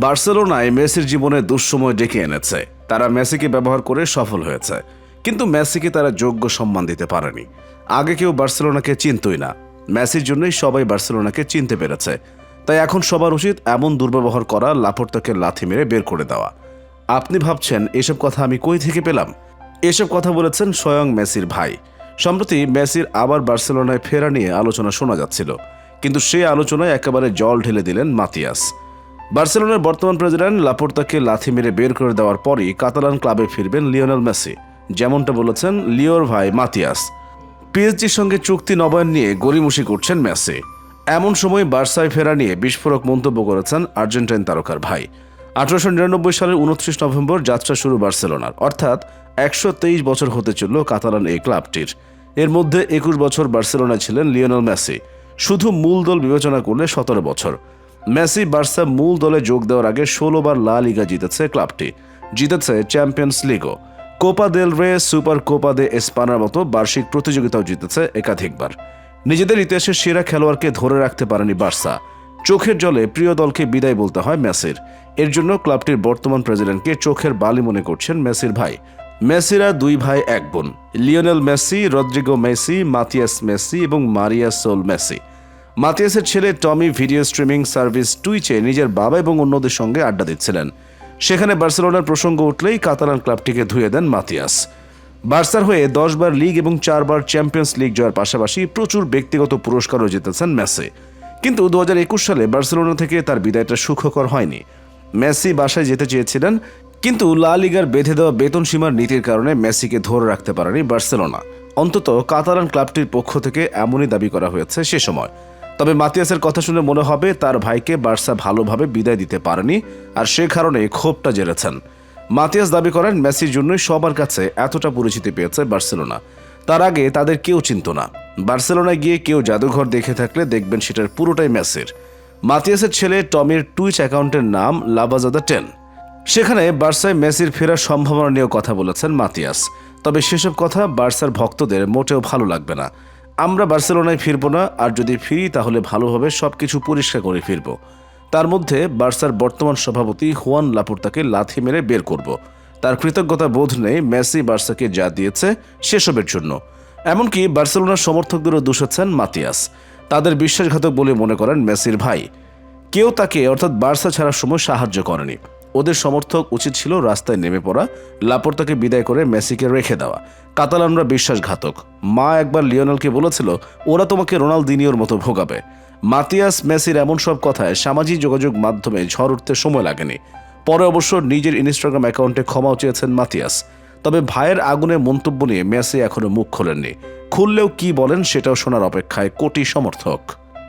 বার্সেলোনায় মেসির জীবনে দুঃসময় ডেকে এনেছে। তারা মেসিকে ব্যবহার করে সফল হয়েছে, কিন্তু মেসিকে তারা যোগ্য সম্মান দিতে পারেনি। আগে কেউ বার্সেলোনাকে চিনতই না, মেসির জন্যই সবাই বার্সেলোনাকে চিনতে পেরেছে। তাই এখন সবার উচিত এমন দুর্ব্যবহার করা, লাপোর্তাকে লাথি মেরে বের করে দেওয়া। আপনি ভাবছেন এসব কথা আমি কই থেকে পেলাম? এসব কথা বলেছেন স্বয়ং মেসির ভাই। সম্প্রতি মেসির আবার বার্সেলোনায় ফেরা নিয়ে আলোচনা শোনা যাচ্ছিল, কিন্তু সেই আলোচনায় একেবারে জল ঢেলে দিলেন মাতিয়াস। বার্সেলোনার বর্তমান প্রেসিডেন্ট লাপোর্তাকে লাথি মেরে বের করে দেওয়ার পরই কাতালান ক্লাবে ফিরবেন লিওনেল মেসি, যেমনটা বলেছেন লিওর ভাই মাতিয়াস। পিএসজির সঙ্গে চুক্তি নবায়ন নিয়ে গড়িমসি করছেন মেসি। এমন সময় বার্সায় ফেরা নিয়ে বিস্ফোরক মন্তব্য করেছেন আর্জেন্টাইন তারকার ভাই। 1899 সালের 29 নভেম্বর যাত্রা শুরু বার্সেলোনার, অর্থাৎ 123 বছর হতে চলল কাতালান এই ক্লাবটির। এর মধ্যে 21 বছর বার্সেলোনায় ছিলেন লিওনেল মেসি, শুধু মূল দল বিবেচনা করলে 17 বছর। মেসি বার্সা মূল দলে যোগ দেওয়ার আগে 16 বার লা লিগা জিতেছে ক্লাবটি, জিতেছে চ্যাম্পিয়ন্স লিগও, কোপা দেল রে, সুপার কোপা দে এসপানার মতো বার্ষিক প্রতিযোগিতাও জিতেছে একাধিকবার। নিজেদের ইতিহাসের সেরা খেলোয়াড়কে ধরে রাখতে পারেনি বার্সা। চোখের জলে প্রিয় দলকে বিদায় বলতে হয় মেসির। এর জন্য ক্লাবটির বর্তমান প্রেসিডেন্টকে চোখের বালি মনে করছেন মেসির ভাই। মেসিরা দুই ভাই এক বোন, লিওনেল মেসি, রদ্রিগো মেসি, মাতিয়াস মেসি এবং মারিয়া সোল মেসি। মাতিয়াসের ছেলে টমি ভিডিও স্ট্রিমিং সার্ভিস টুইচে নিজের বাবা এবং অন্যদের সঙ্গে আড্ডা দিচ্ছিলেন। সেখানে বার্সেলোনার প্রসঙ্গ উঠলেই কাতালান ক্লাবটিকে ধুয়ে দেন মাতিয়াস। বার্সার হয়ে 10 বার লিগ এবং 4 বার চ্যাম্পিয়ন্স লিগ জয়ের পাশাপাশি প্রচুর ব্যক্তিগত পুরস্কারও জিতেছেন মেসি। কিন্তু 2021 সালে বার্সেলোনা থেকে তার বিদায়টা সুখকর হয়নি। মেসি বাসায় যেতে চেয়েছিলেন, কিন্তু লা লিগার বেঁধে দেওয়া বেতন সীমার নীতির কারণে মেসিকে ধরে রাখতে পারেনি বার্সেলোনা। অন্তত কাতালান ক্লাবটির পক্ষ থেকে এমনই দাবি করা হয়েছে সে সময়। তবে মাতিয়াসের কথা শুনে মনে হবে তার ভাইকে বার্সা ভালোভাবে বিদায় দিতে পারেনি, আর সে কারণে ক্ষোভটা জেরেছেন। মাতিয়াস দাবি করেন মেসির জন্যই সবার কাছে এতটা পরিচিতি পেয়েছে বার্সেলোনা। তার আগে তাদের কেউ চিনত না। বার্সেলোনায় গিয়ে কেউ জাদুঘর দেখে থাকলে দেখবেন সেটার পুরোটাই মেসির। মাতিয়াসের ছেলে টমির টুইচ অ্যাকাউন্টের নাম লাবাজাদা 10। সেখানে বার্সায় মেসির ফেরার সম্ভাবনা নিয়েও কথা বলেছেন মাতিয়াস। তবে সেসব কথা বার্সার ভক্তদের মোটেও ভালো লাগবে না। আমরা বার্সেলোনায় ফিরব না, আর যদি ফিরি তাহলে ভালোভাবে সবকিছু পরিষ্কার করে ফিরব। তার মধ্যে বার্সার বর্তমান সভাপতি হুয়ান লাপোর্তাকে লাথি মেরে বের করব। তার কৃতজ্ঞতা বোধ নেই মেসি বার্সাকে যা দিয়েছে সেসবের জন্য। এমনকি বার্সেলোনার সমর্থকদেরও দোষাচ্ছেন মাতিয়াস। তাদের বিশ্বাসঘাতক বলে মনে করেন মেসির ভাই। কেউ তাকে অর্থাৎ বার্সা ছাড়ার সময় সাহায্য করেনি। ওদের সমর্থক উচিত ছিল রাস্তায় নেমে পড়া, লাপোর্তাকে বিদায় করে মেসিকে রেখে দেওয়া। কাতালানরা বিশ্বাসঘাতক। মা একবার লিওনেলকে বলেছিল, ওরা তোমাকে রোনালদিনিওর মতো ভোগাবে। মাতিয়াস মেসির এমন সব কথায় সামাজিক যোগাযোগ মাধ্যমে ঝড় উঠতে সময় লাগেনি। পরে অবশ্য নিজের ইনস্টাগ্রাম অ্যাকাউন্টে ক্ষমাও চেয়েছেন মাতিয়াস। তবে ভাইয়ের আগুনের মন্তব্য নিয়ে মেসি এখনো মুখ খোলেননি। খুললেও কি বলেন সেটাও শোনার অপেক্ষায় কোটি সমর্থক।